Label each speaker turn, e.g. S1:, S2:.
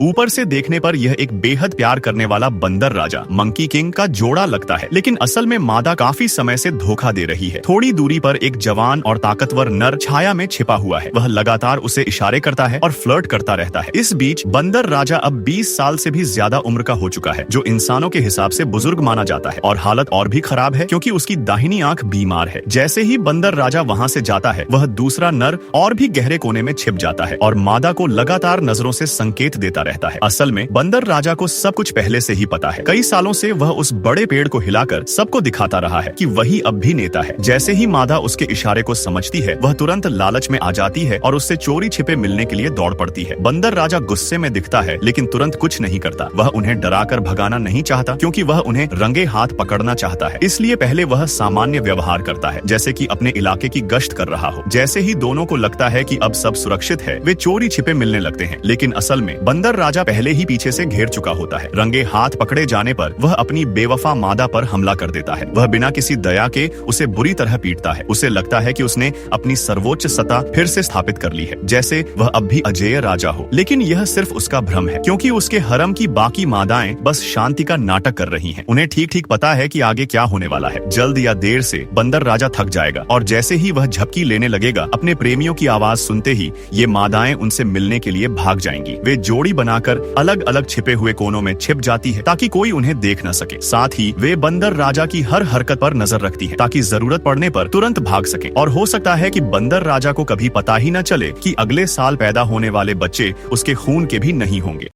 S1: ऊपर से देखने पर यह एक बेहद प्यार करने वाला बंदर राजा मंकी किंग का जोड़ा लगता है, लेकिन असल में मादा काफी समय से धोखा दे रही है। थोड़ी दूरी पर एक जवान और ताकतवर नर छाया में छिपा हुआ है। वह लगातार उसे इशारे करता है और फ्लर्ट करता रहता है। इस बीच बंदर राजा अब 20 साल से भी ज्यादा उम्र का हो चुका है, जो इंसानों के हिसाब से बुजुर्ग माना जाता है। और हालत और भी खराब है क्योंकि उसकी दाहिनी आंख बीमार है। जैसे ही बंदर राजा वहाँ से जाता है, वह दूसरा नर और भी गहरे कोने में छिप जाता है और मादा को लगातार नजरों से संकेत देता रहता है। असल में बंदर राजा को सब कुछ पहले से ही पता है। कई सालों से वह उस बड़े पेड़ को हिलाकर सबको दिखाता रहा है कि वही अब भी नेता है। जैसे ही मादा उसके इशारे को समझती है, वह तुरंत लालच में आ जाती है और उससे चोरी छिपे मिलने के लिए दौड़ पड़ती है। बंदर राजा गुस्से में दिखता है, लेकिन तुरंत कुछ नहीं करता। वह उन्हें डराकर भगाना नहीं चाहता क्योंकि वह उन्हें रंगे हाथ पकड़ना चाहता है। इसलिए पहले वह सामान्य व्यवहार करता है, जैसे कि अपने इलाके की गश्त कर रहा हो। जैसे ही दोनों को लगता है कि अब सब सुरक्षित है, वे चोरी छिपे मिलने लगते हैं। लेकिन असल में बंदर राजा पहले ही पीछे से घेर चुका होता है। रंगे हाथ पकड़े जाने पर वह अपनी बेवफा मादा पर हमला कर देता है। वह बिना किसी दया के उसे बुरी तरह पीटता है। उसे लगता है कि उसने अपनी सर्वोच्च सत्ता फिर से स्थापित कर ली है, जैसे वह अब भी अजेय राजा हो। लेकिन यह सिर्फ उसका भ्रम है, क्योंकि उसके हरम की बाकी मादाएं बस शांति का नाटक कर रही हैं। उन्हें ठीक ठीक पता है कि आगे क्या होने वाला है। जल्द या देर से बंदर राजा थक जाएगा और जैसे ही वह झपकी लेने लगेगा, अपने प्रेमियों की आवाज सुनते ही ये मादाएं उनसे मिलने के लिए भाग जाएंगी। वे जोड़ी बनाकर अलग अलग छिपे हुए कोनों में छिप जाती है ताकि कोई उन्हें देख न सके। साथ ही वे बंदर राजा की हर हरकत पर नजर रखती है ताकि जरूरत पड़ने पर तुरंत भाग सके। और हो सकता है कि बंदर राजा को कभी पता ही न चले कि अगले साल पैदा होने वाले बच्चे उसके खून के भी नहीं होंगे।